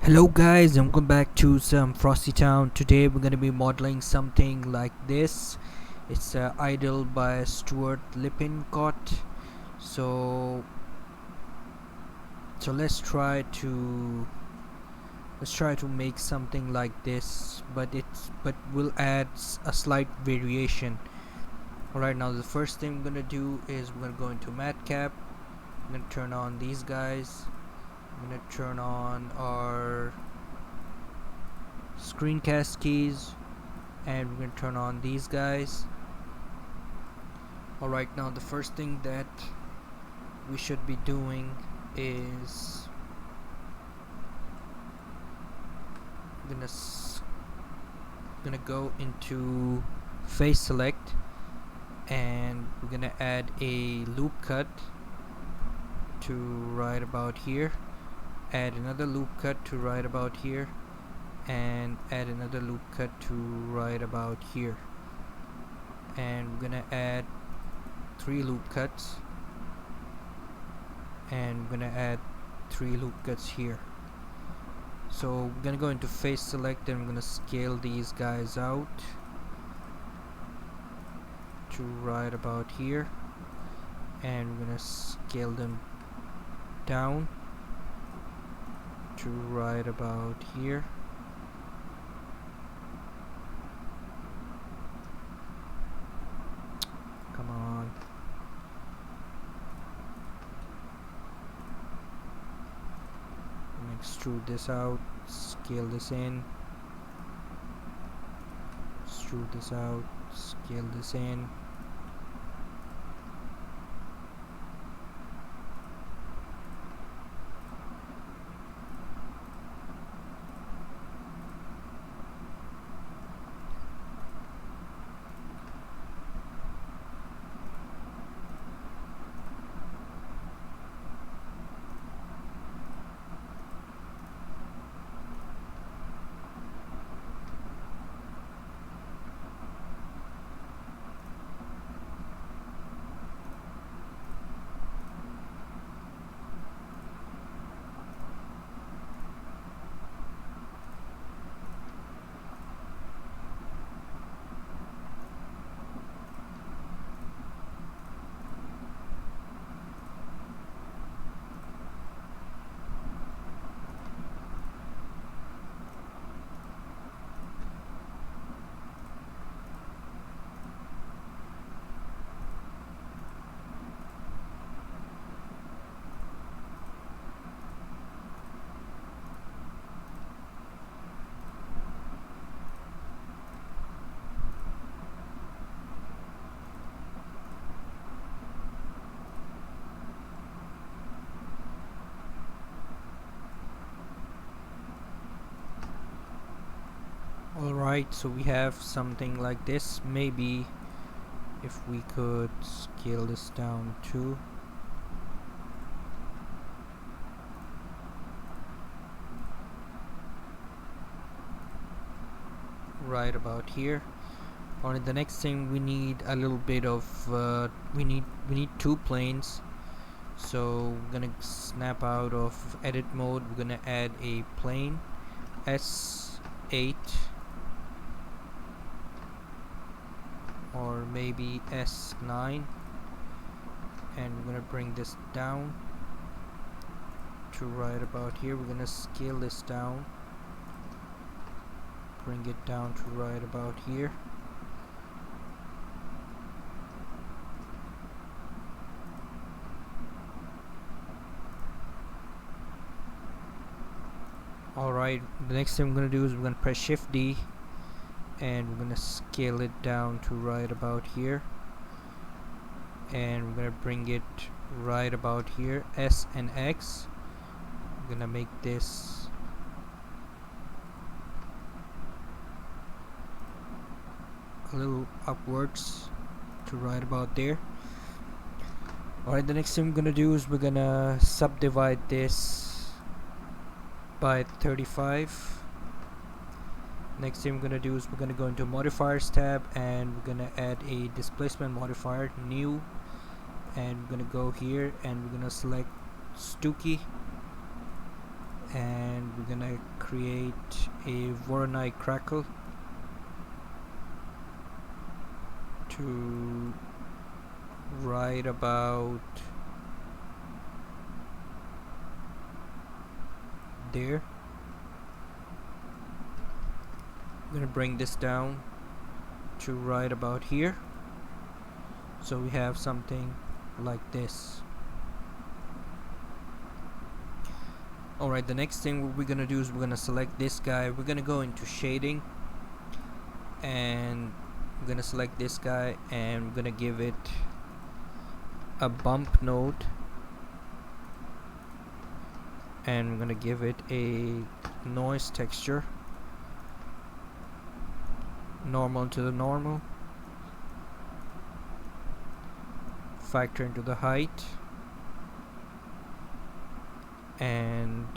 Hello guys, and welcome back to some Frosti-Town. Today we're going to be modeling something like this. It's Idol by Stuart Lippincot. So let's try to make something like this, but we'll add a slight variation. Alright, now the first thing we're going to do is we're going to go into matcap. I'm going to turn on these guys. I'm going to turn on our screencast keys, and we're going to turn on these guys. Alright, now the first thing that we should be doing is gonna go into face select, and we're gonna add a loop cut to right about here, add another loop cut to right about here, and add another loop cut to right about here, and we're gonna add 3 loop cuts, and we're gonna add 3 loop cuts here. So we're gonna go into face select, and we're gonna scale these guys out to right about here, and we're gonna scale them down to right about here. Come on. Extrude this out, scale this in, extrude this out, scale this in. Alright, so we have something like this. Maybe if we could scale this down too. Right about here. Alright, the next thing, we need a little bit of we need 2 planes. So we're gonna snap out of edit mode. We're gonna add a plane S8 or maybe S9, and we're gonna bring this down to right about here. We're gonna scale this down, bring it down to right about here. Alright, the next thing we're gonna do is we're gonna press Shift D, and we're gonna scale it down to right about here, and we're gonna bring it right about here, S and X. I'm gonna make this a little upwards to right about there. Alright, the next thing we're gonna do is we're gonna subdivide this by 35. Next thing we're gonna do is we're gonna go into modifiers tab, and we're gonna add a displacement modifier, new, and we're gonna go here and we're gonna select Stuki, and we're gonna create a Voronoi crackle to right about there. I'm gonna bring this down to right about here, so we have something like this. Alright, the next thing what we're gonna do is we're gonna select this guy. We're gonna go into shading, and I'm gonna select this guy, and we're gonna give it a bump node, and we're gonna give it a noise texture, normal to the normal, factor into the height, and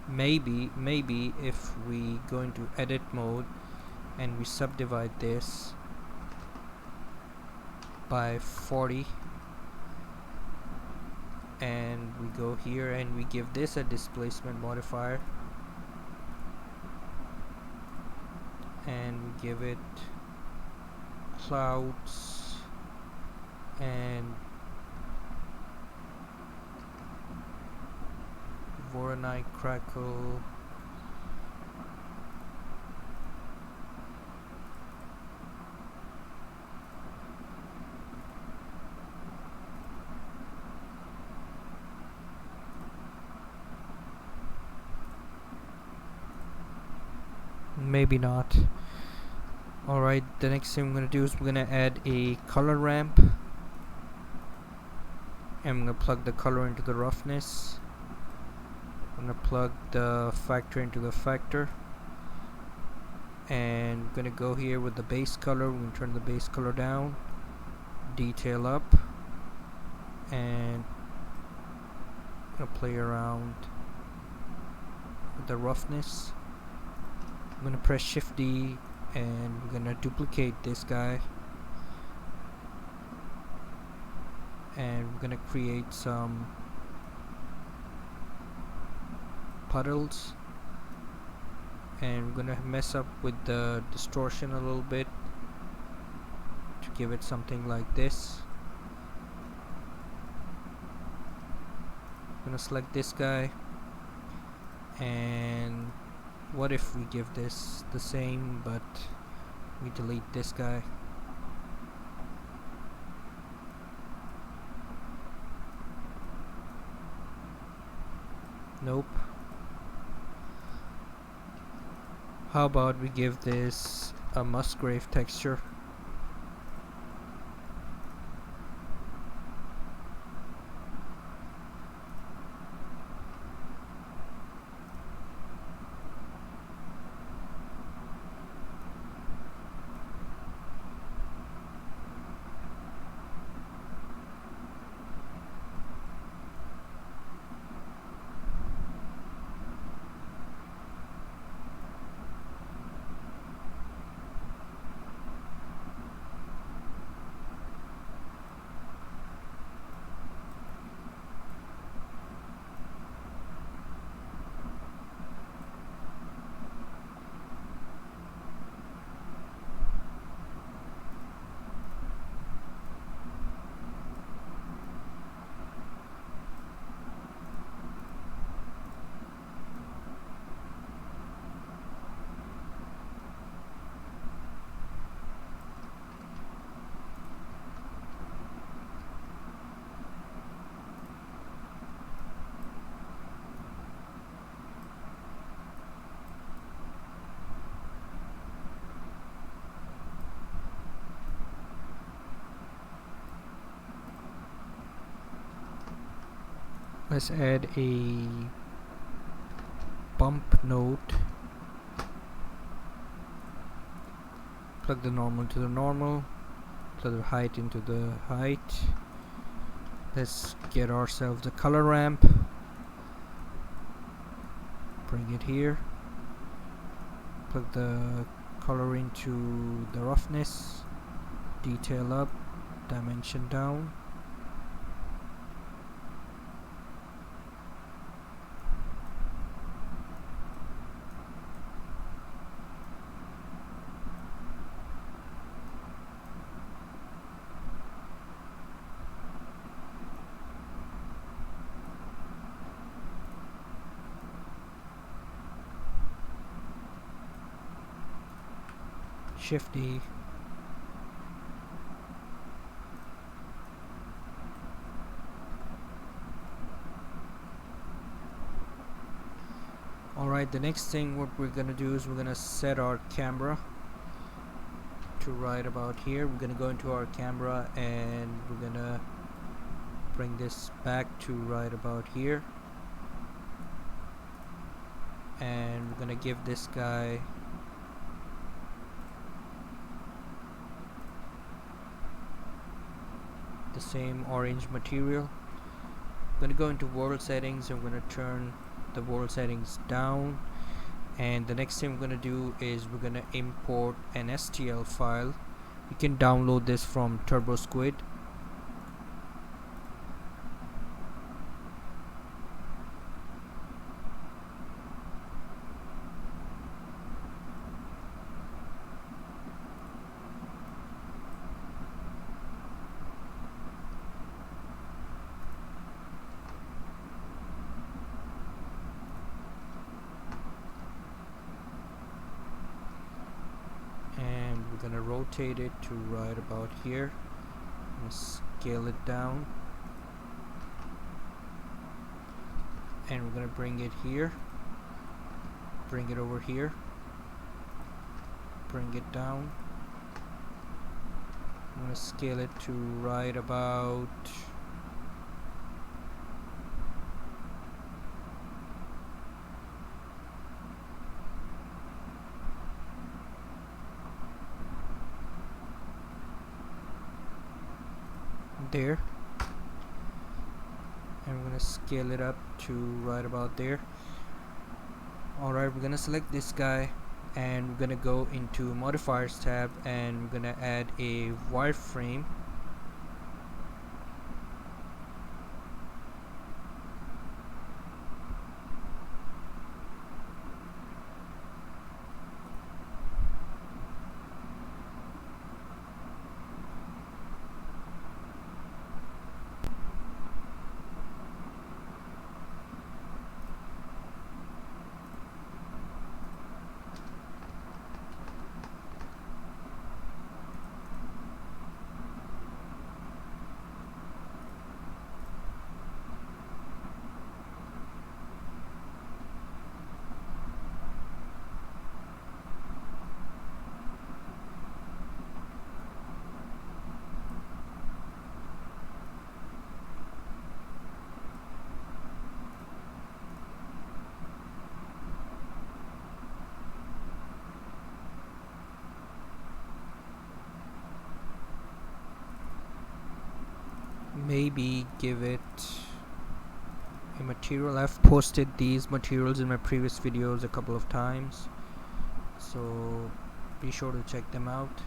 maybe if we go into edit mode and we subdivide this by 40, and we go here and we give this a displacement modifier, and we give it clouds and Voronoi crackle maybe not. Alright, the next thing we're gonna do is we're gonna add a color ramp, and I'm gonna plug the color into the roughness. I'm gonna plug the factor into the factor, and I'm gonna go here with the base color. We're gonna turn the base color down, detail up, and I'm gonna play around with the roughness. I'm gonna press Shift D, and we're gonna duplicate this guy, and we're gonna create some puddles, and we're gonna mess up with the distortion a little bit to give it something like this. I'm gonna select this guy, and what if we give this the same but we delete this guy? Nope. How about we give this a Musgrave texture? Let's add a bump node, plug the normal to the normal, plug the height into the height. Let's get ourselves a color ramp, bring it here, plug the color into the roughness, detail up, dimension down, Shift D. Alright, the next thing what we're gonna do is we're gonna set our camera to right about here. We're gonna go into our camera and we're gonna bring this back to right about here, and we're gonna give this guy the same orange material. I'm gonna go into world settings and we're gonna turn the world settings down, and the next thing we're gonna do is we're gonna import an STL file. You can download this from TurboSquid. And we're gonna rotate it to right about here and scale it down, and we're gonna bring it here, bring it over here, bring it down. I'm gonna scale it to right about there, and we're gonna scale it up to right about there. Alright, we're gonna select this guy and we're gonna go into modifiers tab and we're gonna add a wireframe. Maybe give it a material. I've posted these materials in my previous videos a couple of times, so be sure to check them out.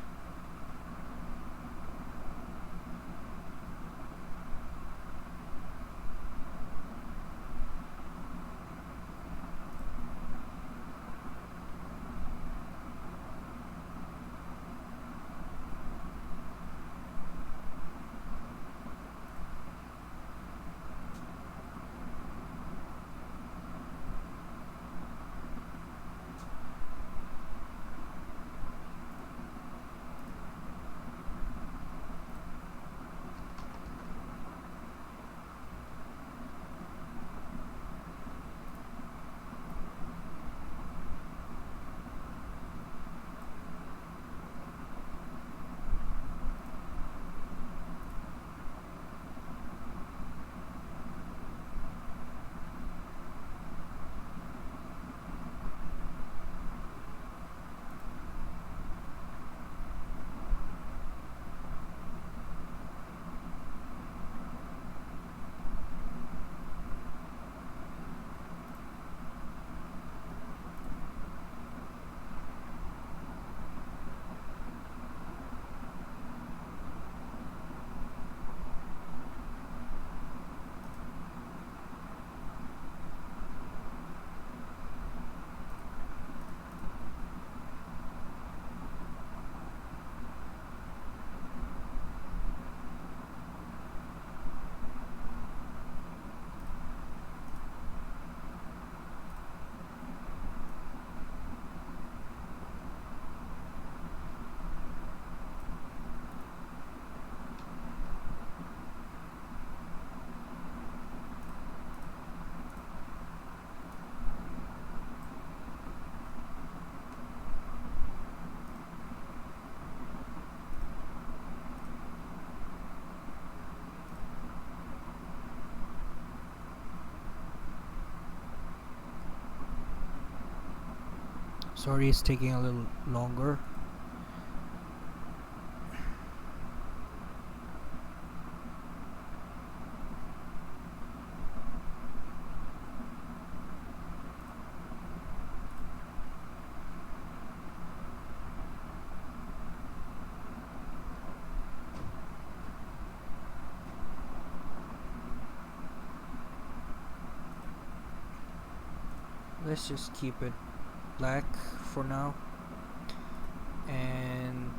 Sorry, it's taking a little longer. Let's just keep it black for now, and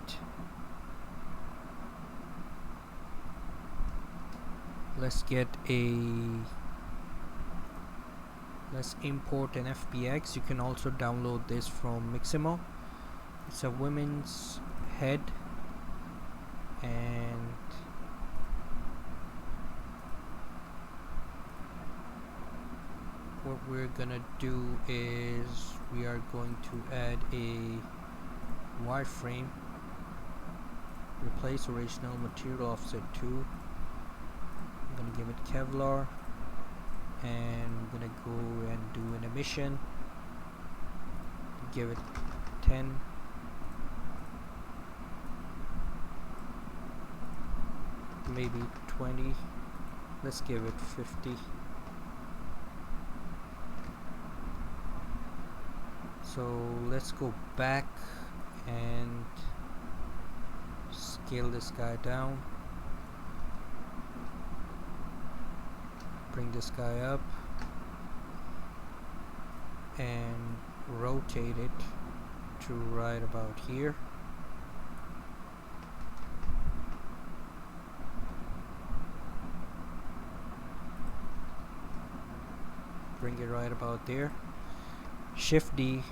let's import an FBX. You can also download this from Miximo. It's a women's head, and what we're gonna do is we are going to add a wireframe, replace original, material offset 2. I'm gonna give it Kevlar, and I'm gonna go and do an emission, give it 10, maybe 20, let's give it 50. So let's go back and scale this guy down, bring this guy up and rotate it to right about here. Bring it right about there. Shift D,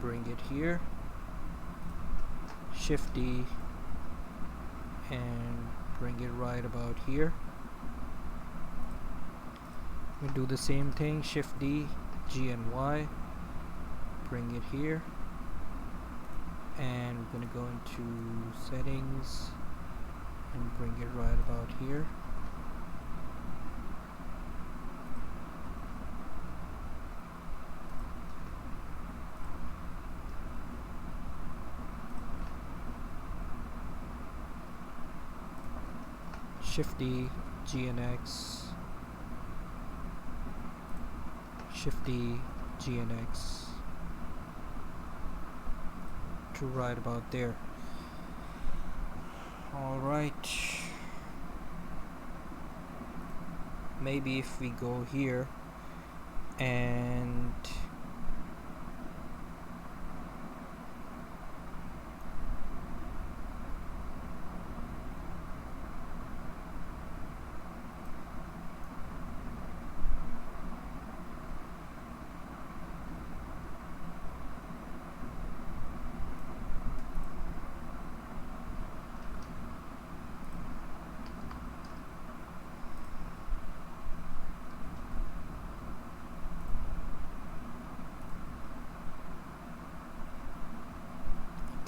bring it here, Shift D, and bring it right about here. We do the same thing, Shift D, G and Y, bring it here, and we're gonna go into settings and bring it right about here. Shift D, G and X, Shift D, G and X to right about there. Alright, maybe if we go here and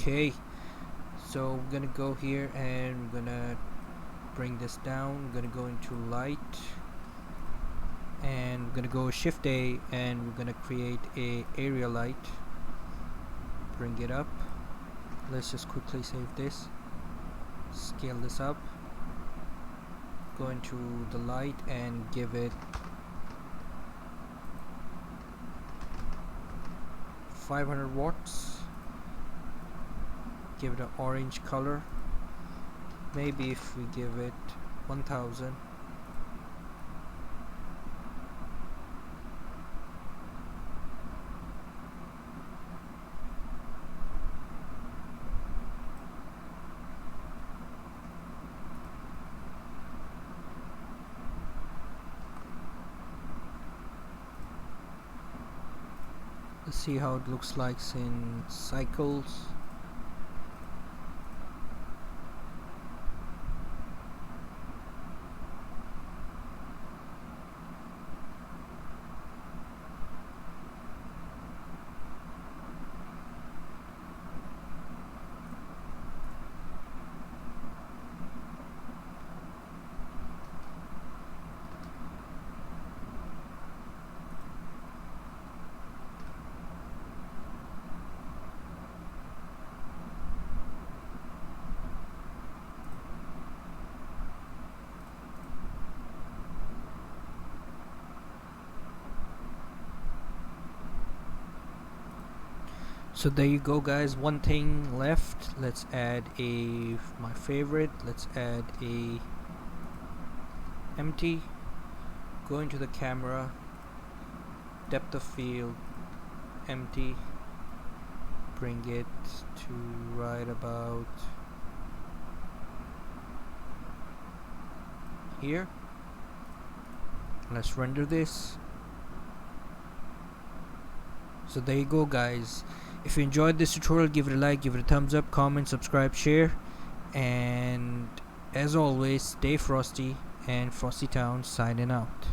okay, so I'm gonna go here and I'm gonna bring this down. I'm gonna go into light and I'm gonna go Shift A and we're gonna create a area light, bring it up. Let's just quickly save this, scale this up, go into the light and give it 500 watts. Give it an orange color. Maybe if we give it 1000, see how it looks like in cycles. So there you go, guys. One thing left. Let's add my favorite. Let's add a empty. Go into the camera, depth of field, empty. Bring it to right about here. Let's render this. So there you go, guys. If you enjoyed this tutorial, give it a like, give it a thumbs up, comment, subscribe, share, and as always, stay frosty, and Frosti-Town signing out.